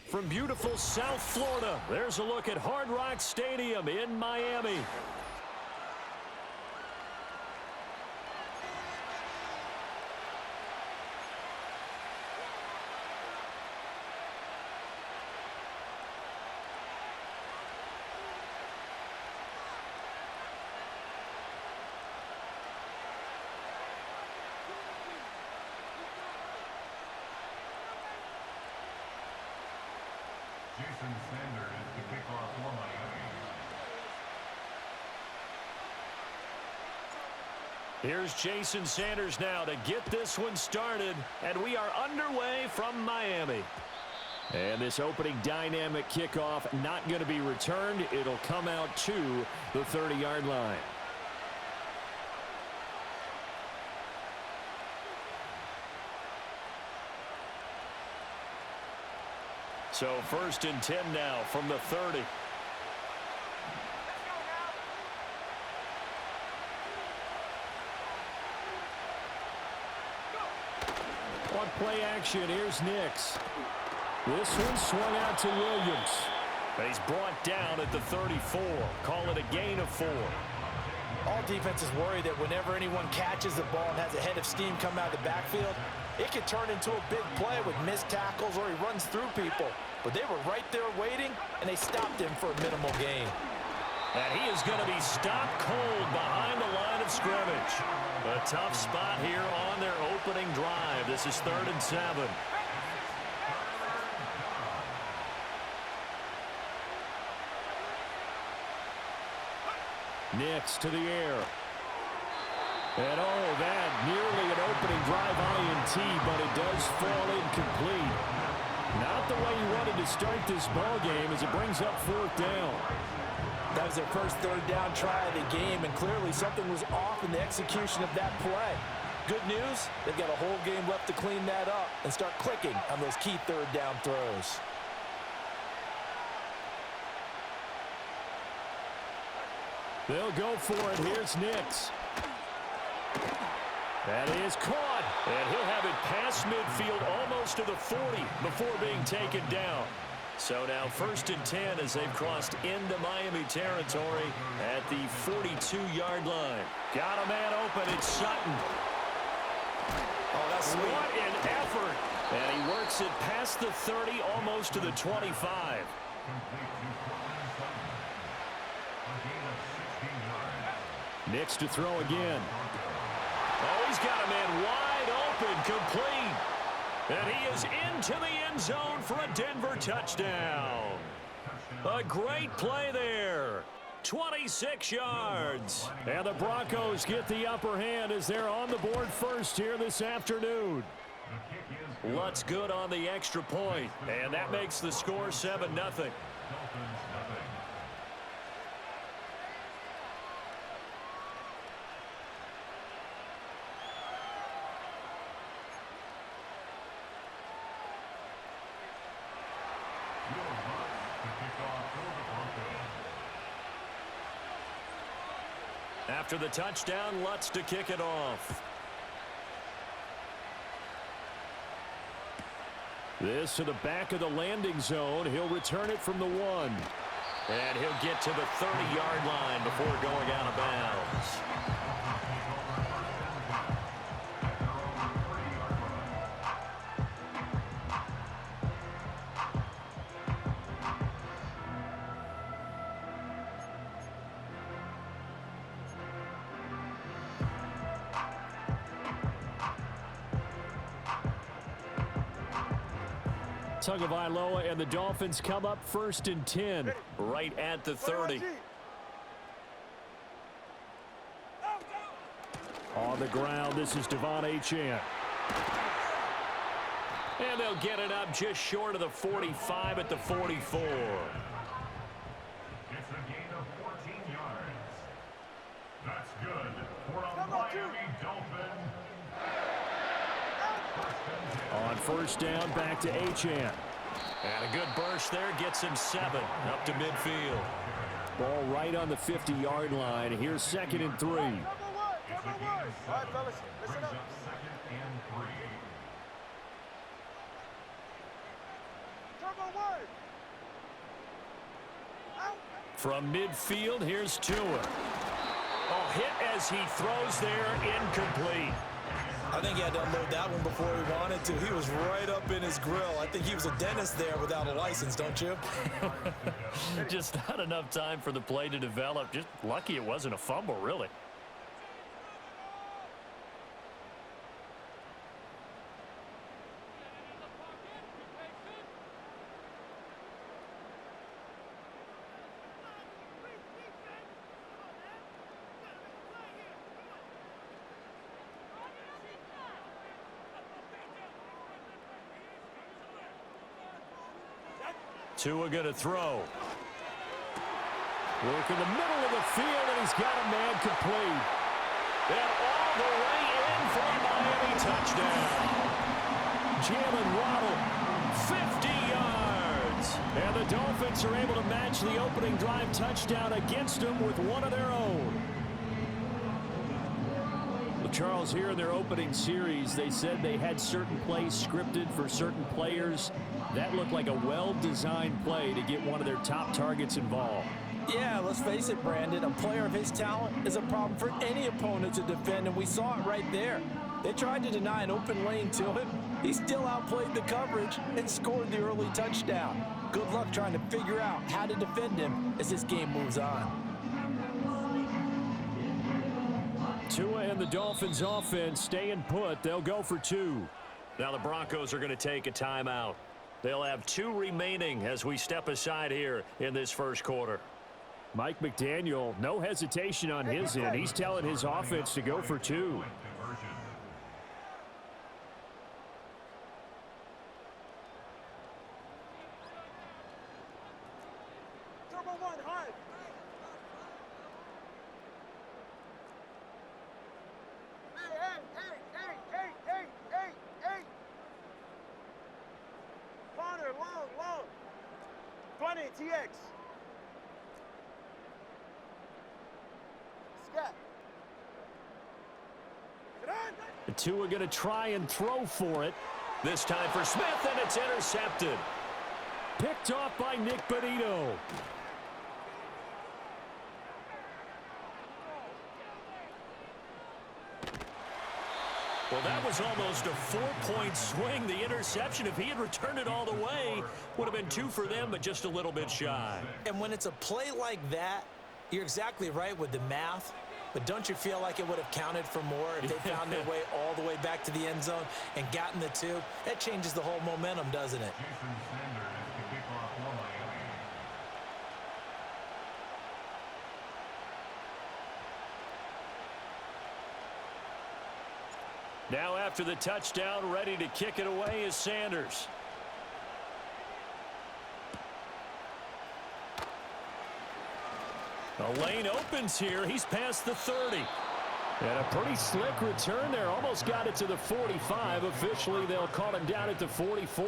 From beautiful South Florida, there's a look at Hard Rock Stadium in Miami. Here's Jason Sanders now to get this one started, and we are underway from Miami. And this opening dynamic kickoff not going to be returned. It'll come out to the 30-yard line. So 1st and 10 now from the 30. On play action, here's Nix. This one swung out to Williams. He's brought down at the 34. Call it a gain of 4. All defenses worry that whenever anyone catches the ball and has a head of steam come out of the backfield, it can turn into a big play with missed tackles or he runs through people. But they were right there waiting, and they stopped him for a minimal gain. And he is going to be stopped cold behind the line of scrimmage. A tough spot here on their opening drive. This is 3rd and 7. Nix to the air. And oh, that nearly an opening drive INT, but it does fall incomplete. Not the way you wanted to start this ball game as it brings up 4th down. That was their first 3rd down try of the game, and clearly something was off in the execution of that play. Good news, they've got a whole game left to clean that up and start clicking on those key 3rd down throws. They'll go for it. Here's Nix. That is caught, and he'll have it past midfield almost to the 40 before being taken down. So now 1st and 10 as they've crossed into Miami territory at the 42-yard line. Got a man open. It's Sutton. Oh, that's sweet. What an effort. And he works it past the 30, almost to the 25. Nix to throw again. Oh, he's got a man wide open, complete. And he is into the end zone for a Denver touchdown. A great play there. 26 yards. And the Broncos get the upper hand as they're on the board first here this afternoon. Lutz good on the extra point, and that makes the score 7-0. After the touchdown, Lutz to kick it off. This to the back of the landing zone. He'll return it from the 1. And he'll get to the 30-yard line before going out of bounds. Tagovailoa and the Dolphins come up 1st and 10, right at the 30. On the ground, this is Devon Achane. And they'll get it up just short of the 45 at the 44. It's a gain of 14 yards. That's good for a Miami Dolphin. On 1st down, back to Achane. And a good burst there gets him 7 up to midfield. Ball right on the 50-yard line. Here's 2nd and 3. All right, fellas, listen up. 2nd and 3. From midfield, here's Tua. Oh, hit as he throws there, incomplete. I think he had to unload that one before he wanted to. He was right up in his grill. I think he was a dentist there without a license, don't you? Just not enough time for the play to develop. Just lucky it wasn't a fumble, really. Tua going to throw. Work in the middle of the field, and he's got a man complete. And all the way in for a Miami touchdown. Jalen Waddle, 50 yards. And the Dolphins are able to match the opening drive touchdown against them with one of their own. Well, Charles, here in their opening series, they said they had certain plays scripted for certain players. That looked like a well-designed play to get one of their top targets involved. Yeah, let's face it, Brandon. A player of his talent is a problem for any opponent to defend, and we saw it right there. They tried to deny an open lane to him. He still outplayed the coverage and scored the early touchdown. Good luck trying to figure out how to defend him as this game moves on. Tua and the Dolphins offense staying put. They'll go for two. Now the Broncos are going to take a timeout. They'll have two remaining as we step aside here in this first quarter. Mike McDaniel, no hesitation on his end. He's telling his offense to go for two. TX. Scott. The two are going to try and throw for it. This time for Smith, and it's intercepted. Picked off by Nick Bonito. Well, that was almost a 4-point swing. The interception, if he had returned it all the way, would have been two for them, but just a little bit shy. And when it's a play like that, you're exactly right with the math. But don't you feel like it would have counted for more if they found their way all the way back to the end zone and gotten the two? That changes the whole momentum, doesn't it? Now after the touchdown, ready to kick it away is Sanders. The lane opens here. He's past the 30. And a pretty slick return there. Almost got it to the 45. Officially, they'll call him down at the 44.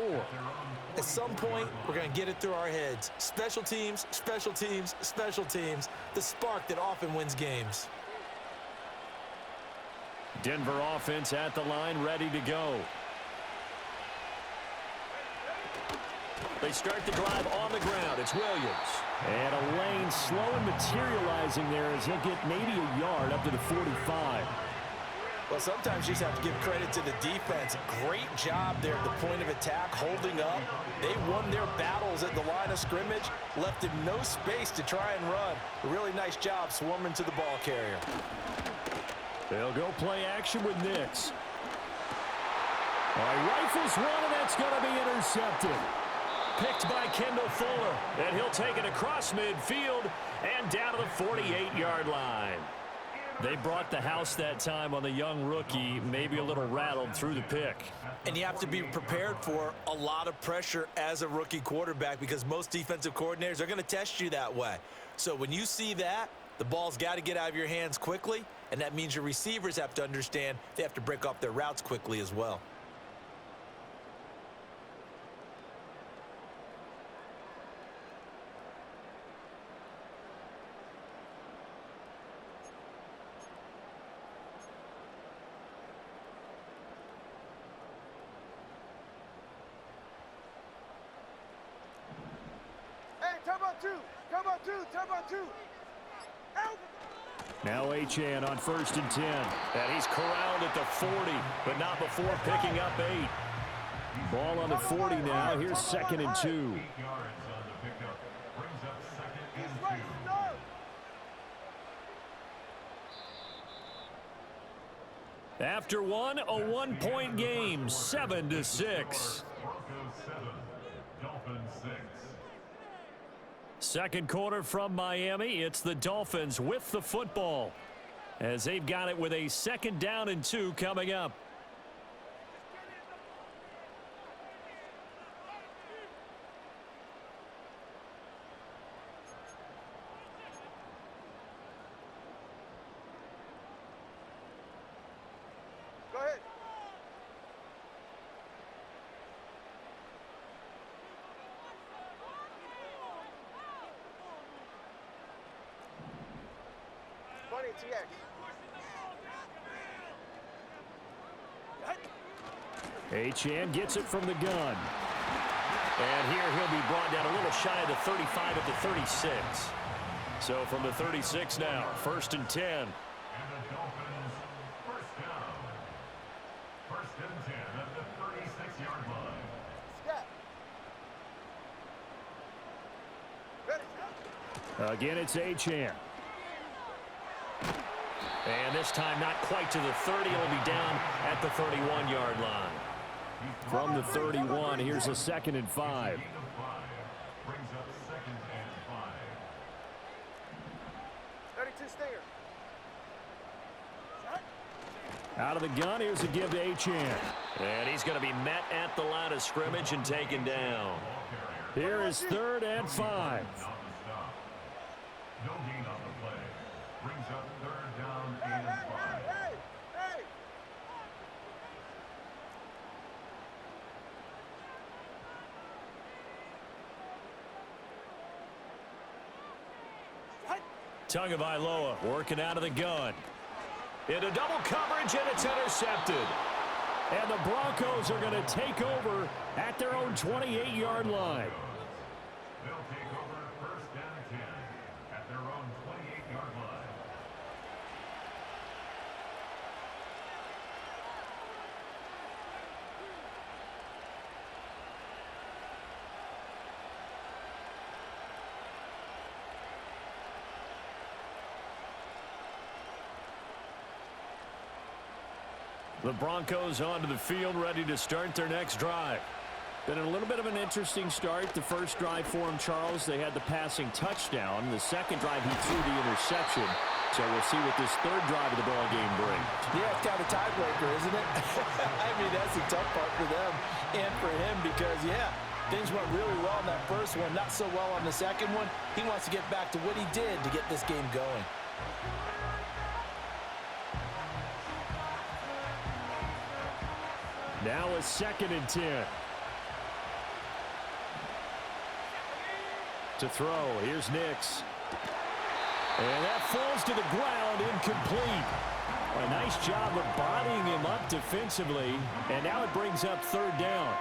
At some point, we're going to get it through our heads. Special teams, special teams, special teams. The spark that often wins games. Denver offense at the line, ready to go. They start the drive on the ground. It's Williams. And a lane slow and materializing there as he'll get maybe a yard up to the 45. Well, sometimes you just have to give credit to the defense. Great job there at the point of attack, holding up. They won their battles at the line of scrimmage, left him no space to try and run. A really nice job swarming to the ball carrier. They'll go play action with Nix. Rifles one, and that's going to be intercepted. Picked by Kendall Fuller, and he'll take it across midfield and down to the 48-yard line. They brought the house that time on the young rookie, maybe a little rattled through the pick. And you have to be prepared for a lot of pressure as a rookie quarterback because most defensive coordinators are going to test you that way. So when you see that, the ball's got to get out of your hands quickly, and that means your receivers have to understand they have to break off their routes quickly as well. two. Come on two. Come on two. Out. Now Achane on 1st and 10. And he's corralled at the 40, but not before picking up 8. Ball on the 40 now. Here's 2nd and 2. 8 yards on the pickup. Brings up 2nd and 2. After one, a 1-point game, 7-6. Broncos 7, Dolphins 6. Second quarter from Miami. It's the Dolphins with the football as they've got it with a 2nd down and 2 coming up. Go ahead. Bunny TX. Achane gets it from the gun. And here he'll be brought down a little shy of the 35 at the 36. So from the 36 now, 1st and 10. And the Dolphins first down. 1st and 10 at the 36-yard line. Scat. Ready. Again, it's Achane. And this time not quite to the 30. It'll be down at the 31-yard line. From the 31, here's a 2nd and 5. Brings up 2nd and 5. 32 Stinger. Out of the gun, here's a give to Achane. And he's going to be met at the line of scrimmage and taken down. Here is 3rd and 5. No gain on the play. Brings up 3rd down Hey, and hey, 5. hey, hey, hey. Tagovailoa working out of the gun. Into double coverage, and it's intercepted. And the Broncos are going to take over at their own 28-yard line. They'll take over 1st and 10 at their own 28-yard line. The Broncos onto the field, ready to start their next drive. Been a little bit of an interesting start. The first drive for him, Charles, they had the passing touchdown. The second drive, he threw the interception. So we'll see what this 3rd drive of the ball game brings. Yeah, it's kind of a tiebreaker, isn't it? I mean, that's the tough part for them and for him because, yeah, things went really well in that first one, not so well on the second one. He wants to get back to what he did to get this game going. Now a 2nd and 10. To throw, here's Nix. And that falls to the ground, incomplete. A nice job of bodying him up defensively, and now it brings up 3rd down.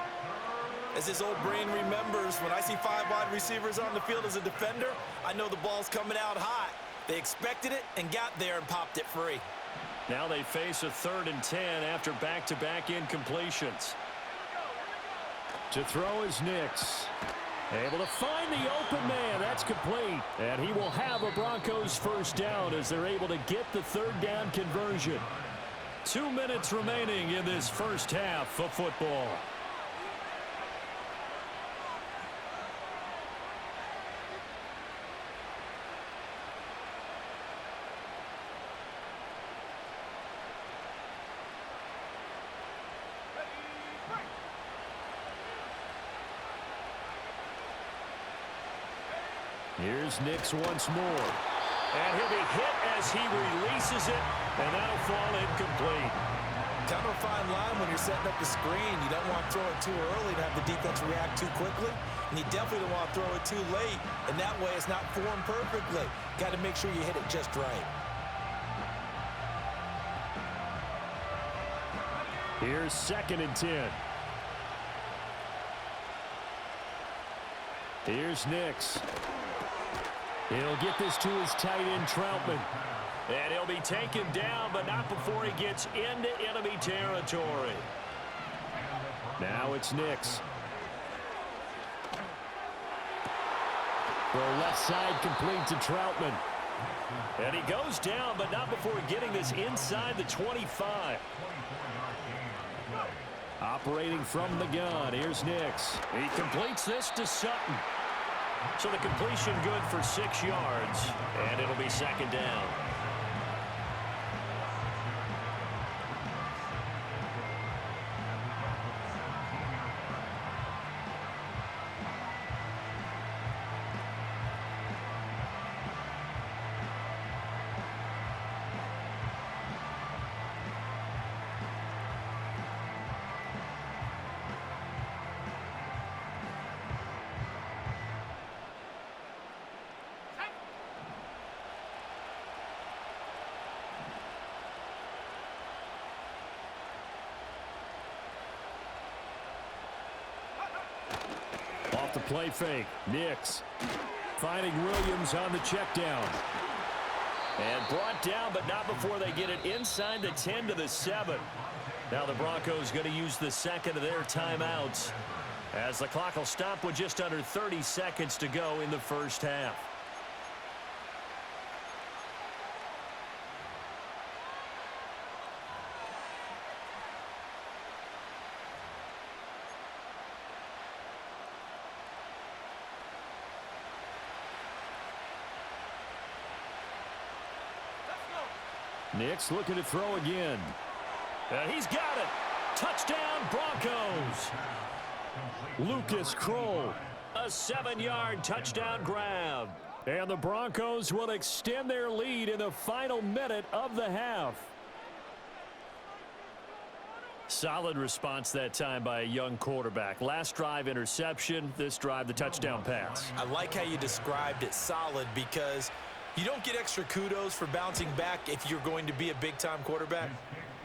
As his old brain remembers, when I see 5 wide receivers on the field as a defender, I know the ball's coming out hot. They expected it and got there and popped it free. Now they face a 3rd and 10 after back-to-back incompletions. To throw is Nix. Able to find the open man. That's complete. And he will have a Broncos 1st down as they're able to get the 3rd down conversion. 2 minutes remaining in this first half of football. Here's Nix once more. And he'll be hit as he releases it, and that'll fall incomplete. Kind of a fine line when you're setting up the screen. You don't want to throw it too early to have the defense react too quickly, and you definitely don't want to throw it too late, and that way it's not formed perfectly. Got to make sure you hit it just right. Here's 2nd and 10. Here's Nix. He'll get this to his tight end, Troutman. And he'll be taken down, but not before he gets into enemy territory. Now it's Nix. The left side complete to Troutman. And he goes down, but not before getting this inside the 25. Operating from the gun, here's Nix. He completes this to Sutton. So the completion good for 6 yards, and it'll be second down. Off the play fake, Nix finding Williams on the check down. And brought down, but not before they get it inside the 10 to the 7. Now the Broncos going to use the second of their timeouts as the clock will stop with just under 30 seconds to go in the first half. Nix looking to throw again. And he's got it. Touchdown, Broncos. Lucas Kroll, a 7-yard touchdown grab. And the Broncos will extend their lead in the final minute of the half. Solid response that time by a young quarterback. Last drive, interception. This drive, the touchdown pass. I like how you described it, solid, because you don't get extra kudos for bouncing back if you're going to be a big-time quarterback.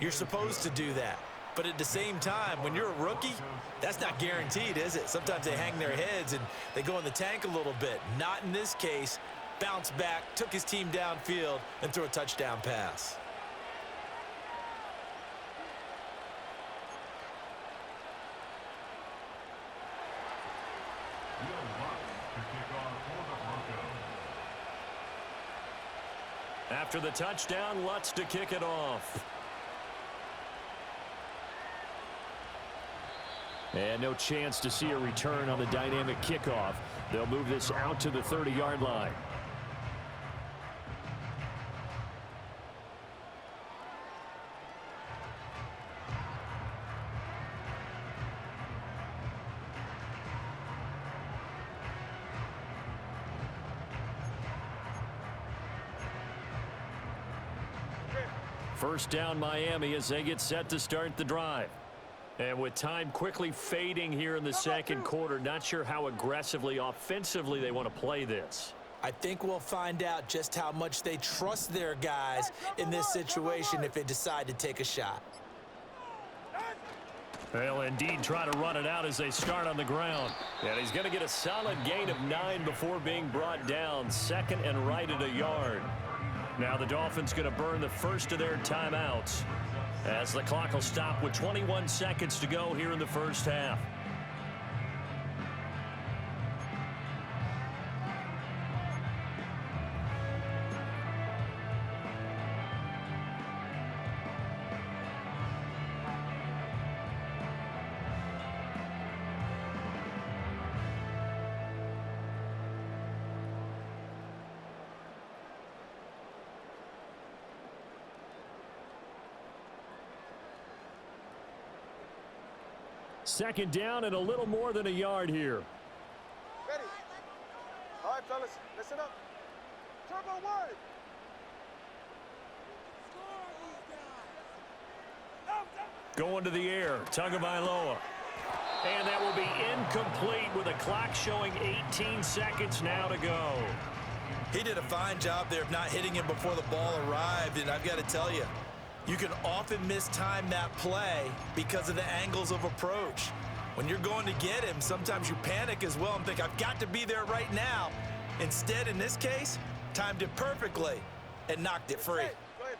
You're supposed to do that. But at the same time, when you're a rookie, that's not guaranteed, is it? Sometimes they hang their heads and they go in the tank a little bit. Not in this case. Bounced back, took his team downfield, and threw a touchdown pass. After the touchdown, Lutz to kick it off. And no chance to see a return on the dynamic kickoff. They'll move this out to the 30-yard line. First down, Miami, as they get set to start the drive. And with time quickly fading here in the second quarter, not sure how aggressively, offensively they want to play this. I think we'll find out just how much they trust their guys in this situation if they decide to take a shot. They'll indeed try to run it out as they start on the ground. And he's going to get a solid gain of 9 before being brought down. Second and right at a yard. Now the Dolphins going to burn the first of their timeouts as the clock will stop with 21 seconds to go here in the first half. Second down and a little more than a yard here. Ready. All right, fellas, listen up. Turbo word. Going to the air, Tagovailoa. And that will be incomplete with a clock showing 18 seconds now to go. He did a fine job there of not hitting him before the ball arrived, and I've got to tell you, you can often mistime that play because of the angles of approach. When you're going to get him, sometimes you panic as well and think, I've got to be there right now. Instead, in this case, timed it perfectly and knocked it free. Go ahead.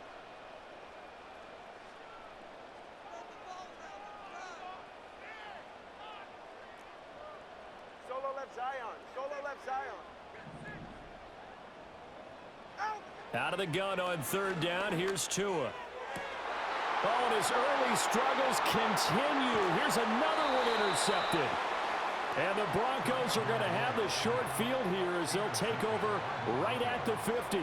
Solo left Zion. Solo left Zion. Out. Out of the gun on third down. Here's Tua. Oh, and his early struggles continue. Here's another one intercepted. And the Broncos are going to have the short field here as they'll take over right at the 50.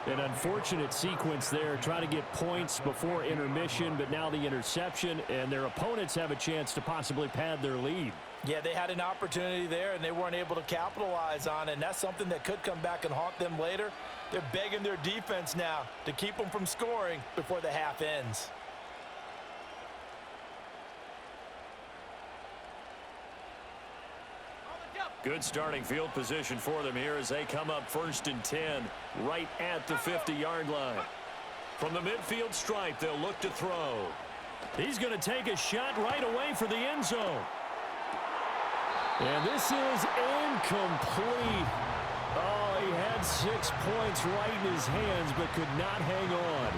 An unfortunate sequence there, trying to get points before intermission, but now the interception, and their opponents have a chance to possibly pad their lead. Yeah, they had an opportunity there, and they weren't able to capitalize on it, and that's something that could come back and haunt them later. They're begging their defense now to keep them from scoring before the half ends. Good starting field position for them here as they come up 1st and 10 right at the 50-yard line. From the midfield stripe, they'll look to throw. He's going to take a shot right away for the end zone. And this is incomplete. Oh, he had 6 points right in his hands but could not hang on.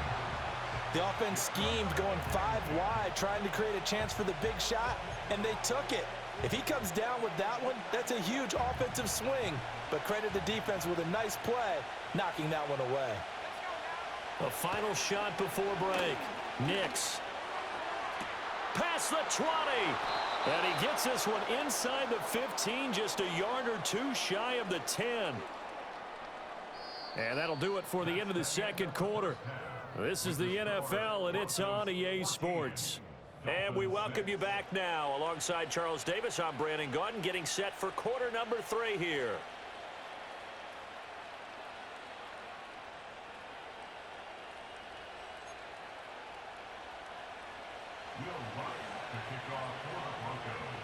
The offense schemed going 5 wide, trying to create a chance for the big shot, and they took it. If he comes down with that one, that's a huge offensive swing. But credit the defense with a nice play, knocking that one away. A final shot before break. Nix. Past the 20. And he gets this one inside the 15, just a yard or two shy of the 10. And that'll do it for the end of the second quarter. This is the NFL, and it's on EA Sports. And we welcome you back now. Alongside Charles Davis, I'm Brandon Gaudin, getting set for quarter number 3 here. Will Rice to kick off for the Broncos.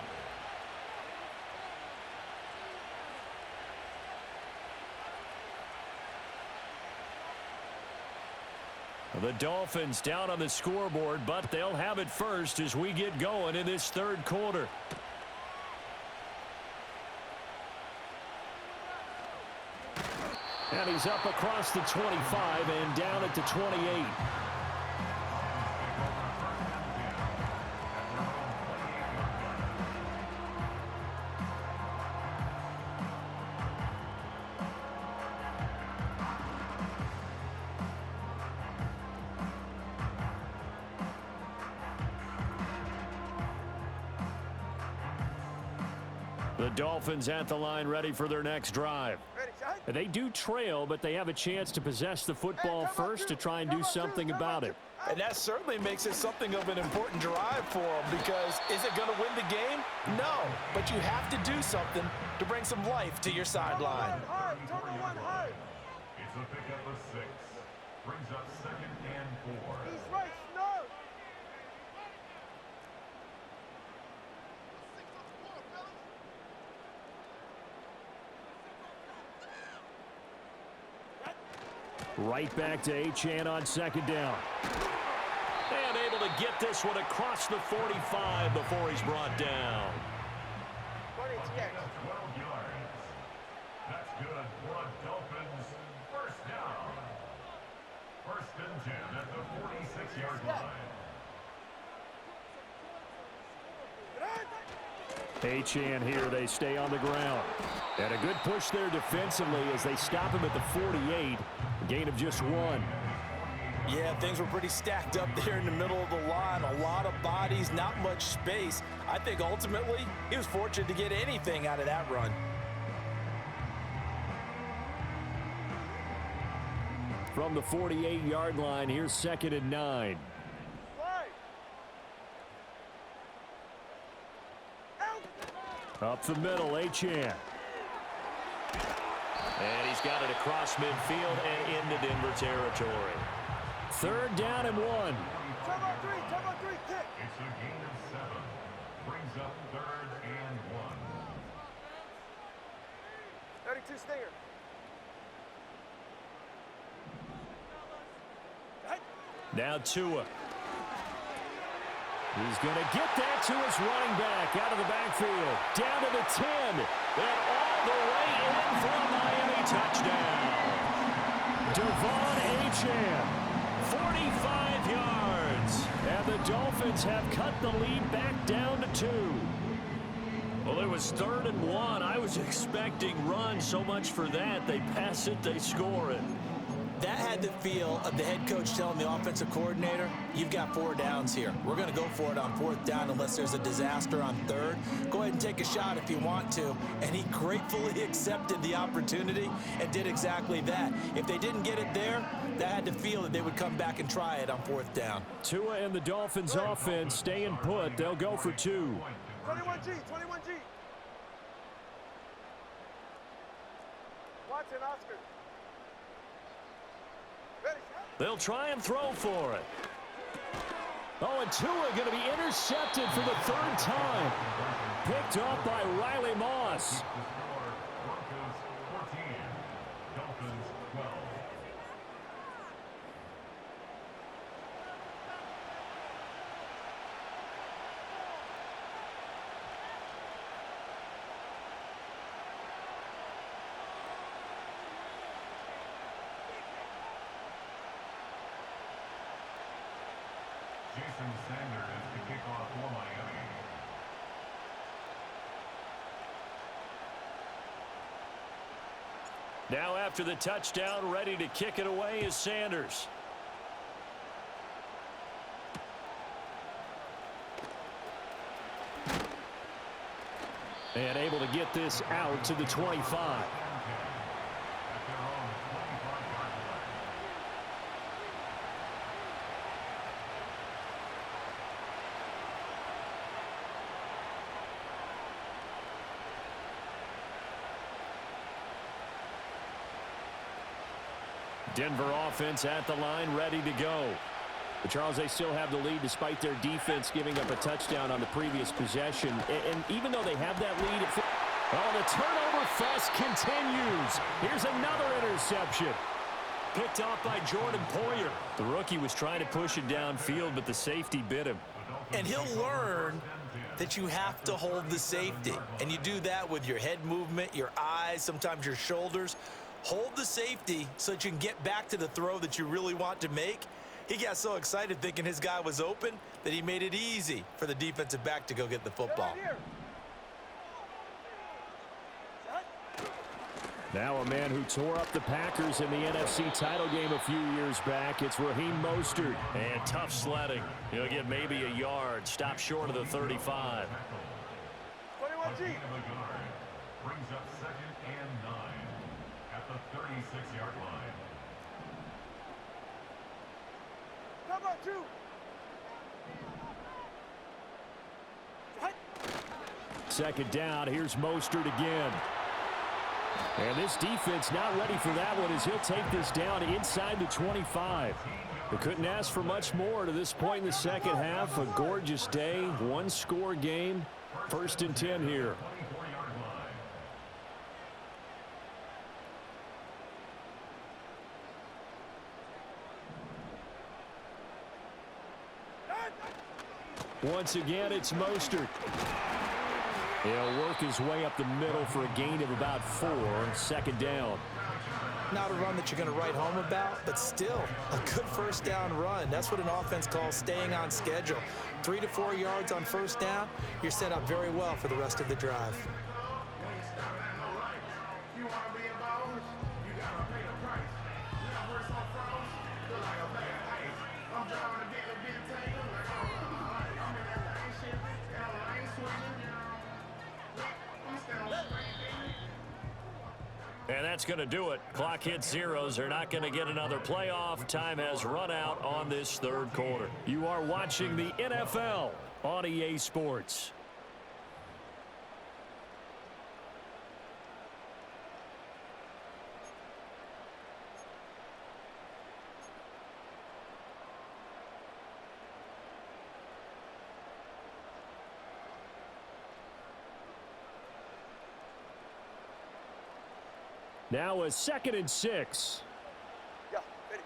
The Dolphins down on the scoreboard, but they'll have it first as we get going in this third quarter. And he's up across the 25 and down at the 28. The Dolphins at the line, ready for their next drive. They do trail, but they have a chance to possess the football first to try and do something about it. And that certainly makes it something of an important drive for them, because is it going to win the game? No, but you have to do something to bring some life to your sideline. It's a pickup of 6. Brings up 2nd and 4. He's right, no. Right back to Achane on 2nd down. And able to get this one across the 45 before he's brought down. Gain of 12 yards. That's good for a Dolphins first down. 1st and 10 at the 46-yard line. Achane here, they stay on the ground. And a good push there defensively as they stop him at the 48. Gain of just 1. Yeah, things were pretty stacked up there in the middle of the line. A lot of bodies, not much space. I think ultimately he was fortunate to get anything out of that run. From the 48-yard line, here's 2nd and 9. Up the middle, Achane. And he's got it across midfield and into Denver territory. 3rd down and 1. Turbo 3, kick. It's a gain of 7. Brings up 3rd and 1. 32 Stinger. Now Tua. He's going to get that to his running back out of the backfield. Down to the 10. And all all the way in for a Miami touchdown. Devon Achane, 45 yards. And the Dolphins have cut the lead back down to 2. Well, it was 3rd and 1. I was expecting run. So much for that. They pass it, they score it. That had the feel of the head coach telling the offensive coordinator, you've got 4 downs here. We're going to go for it on 4th down unless there's a disaster on 3rd. Go ahead and take a shot if you want to. And he gratefully accepted the opportunity and did exactly that. If they didn't get it there, that had the feel that they would come back and try it on 4th down. Tua and the Dolphins offense staying put. They'll go for 2. 21G, 21G. Watson, Oscar. Ready, They'll try and throw for it. Oh, and Tua going to be intercepted for the 3rd time. Picked off by Riley Moss. Broncos 14, Dolphins 12. Jason Sanders to kick off for Miami. Now after the touchdown, ready to kick it away is Sanders. And able to get this out to the 25. Denver offense at the line, ready to go. But Charles, they still have the lead despite their defense giving up a touchdown on the previous possession. And even though they have that lead, the turnover fest continues. Here's another interception. Picked off by Jordan Poyer. The rookie was trying to push it downfield, but the safety bit him. And he'll learn that you have to hold the safety. And you do that with your head movement, your eyes, sometimes your shoulders. Hold the safety so that you can get back to the throw that you really want to make. He got so excited thinking his guy was open that he made it easy for the defensive back to go get the football. Now a man who tore up the Packers in the NFC title game a few years back. It's Raheem Mostert. And tough sledding. He'll get maybe a yard. Stop short of the 35. 21G. Brings up 2nd and 9 at the 36-yard line. How about 2? Second down. Here's Mostert again. And this defense not ready for that one as he'll take this down inside the 25. They couldn't ask for much more to this point in the second half. A gorgeous day, one-score game. 1st and 10 here. Once again, it's Mostert. He'll work his way up the middle for a gain of about 4. 2nd down. Not a run that you're going to write home about, but still a good 1st down run. That's what an offense calls staying on schedule. 3 to 4 yards on 1st down, you're set up very well for the rest of the drive. And that's going to do it. Clock hits zeros. They're not going to get another playoff. Time has run out on this 3rd quarter. You are watching the NFL on EA Sports. Now a 2nd and 6. Yeah, ready.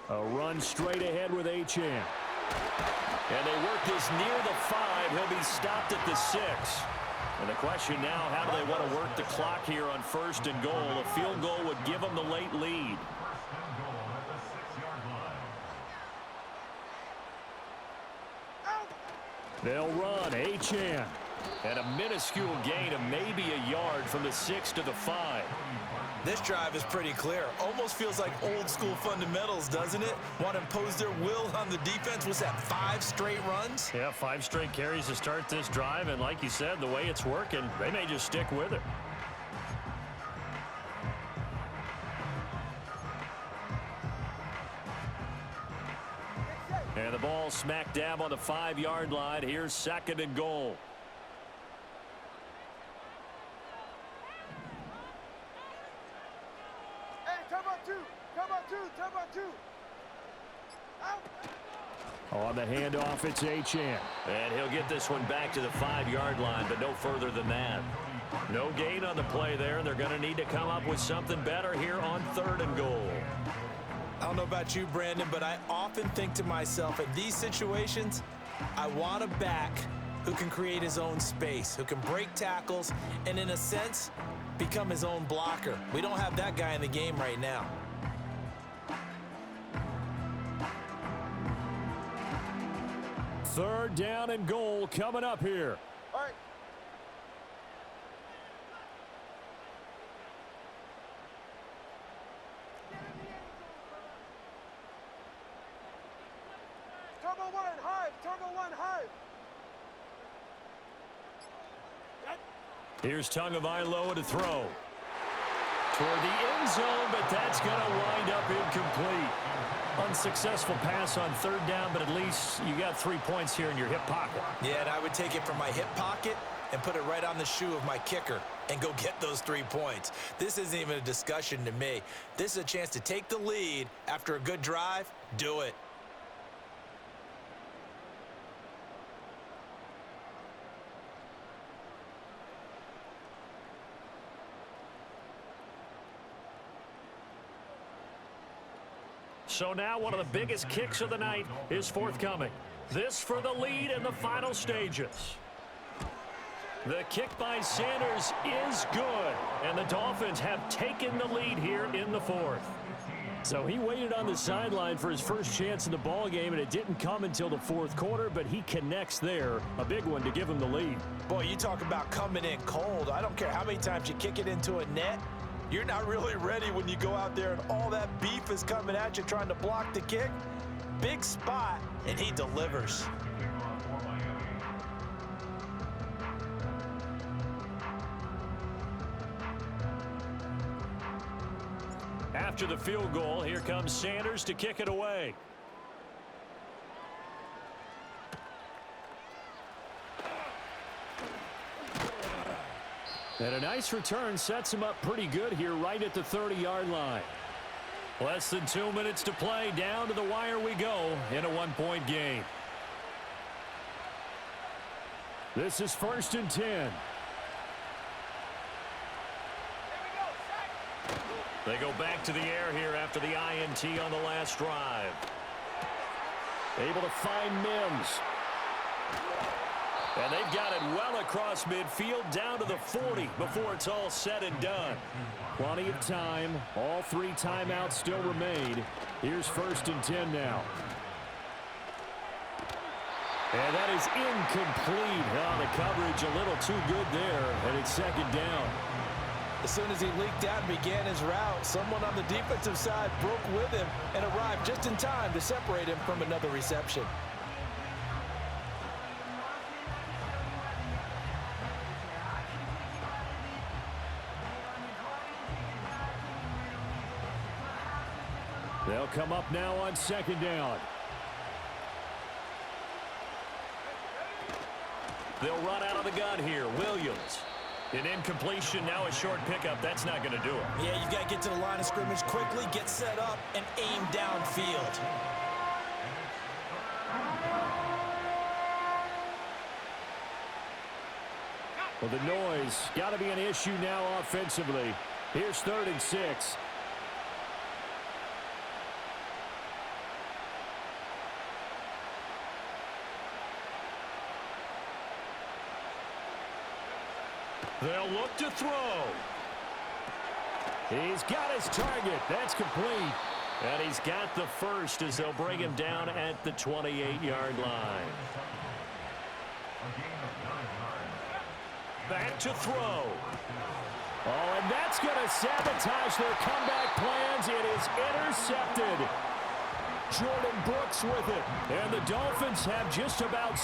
A run straight ahead with Achane. And they work this near the 5. He'll be stopped at the 6. And the question now, how do they want to work the clock here on 1st and goal? A field goal would give them the late lead. They'll run. Achane. And a minuscule gain of maybe a yard from the 6 to the 5. This drive is pretty clear. Almost feels like old school fundamentals, doesn't it? Want to impose their will on the defense. Was that 5 straight runs? Yeah, 5 straight carries to start this drive. And like you said, the way it's working, they may just stick with it. And the ball smack dab on the 5-yard line. Here's 2nd and goal. On the handoff, it's Achane. And he'll get this one back to the 5-yard line, but no further than that. No gain on the play there, and they're going to need to come up with something better here on 3rd and goal. I don't know about you, Brandon, but I often think to myself, in these situations, I want a back who can create his own space, who can break tackles, and in a sense, become his own blocker. We don't have that guy in the game right now. Third down and goal coming up here. All right. Turbo 1, high. Turbo 1, high. Here's Tagovailoa to throw. Toward the end zone, but that's going to wind up incomplete. Unsuccessful pass on 3rd down, but at least you got 3 points here in your hip pocket. Yeah, and I would take it from my hip pocket and put it right on the shoe of my kicker and go get those 3 points. This isn't even a discussion to me. This is a chance to take the lead after a good drive. Do it. So now one of the biggest kicks of the night is forthcoming. This for the lead in the final stages. The kick by Sanders is good, and the Dolphins have taken the lead here in the 4th. So he waited on the sideline for his first chance in the ball game, and it didn't come until the 4th quarter, but he connects there, a big one to give him the lead. Boy, you talk about coming in cold. I don't care how many times you kick it into a net. You're not really ready when you go out there and all that beef is coming at you trying to block the kick. Big spot, and he delivers. After the field goal, here comes Sanders to kick it away. And a nice return sets him up pretty good here right at the 30-yard line. Less than 2 minutes to play. Down to the wire we go in a 1-point game. This is 1st and 10. They go back to the air here after the INT on the last drive. Able to find Mims. And they've got it well across midfield down to the 40 before it's all said and done. Plenty of time. All 3 timeouts still remain. Here's 1st and 10 now. And that is incomplete. Oh, the coverage a little too good there, and it's 2nd down. As soon as he leaked out and began his route, someone on the defensive side broke with him and arrived just in time to separate him from another reception. They'll come up now on 2nd down. They'll run out of the gun here. Williams. An incompletion, now a short pickup. That's not going to do it. Yeah, you've got to get to the line of scrimmage quickly, get set up, and aim downfield. Well, the noise got to be an issue now offensively. Here's 3rd and 6. They'll look to throw. He's got his target. That's complete. And he's got the first as they'll bring him down at the 28-yard line. Back to throw. Oh, and that's going to sabotage their comeback plans. It is intercepted. Jordan Brooks with it. And the Dolphins have just about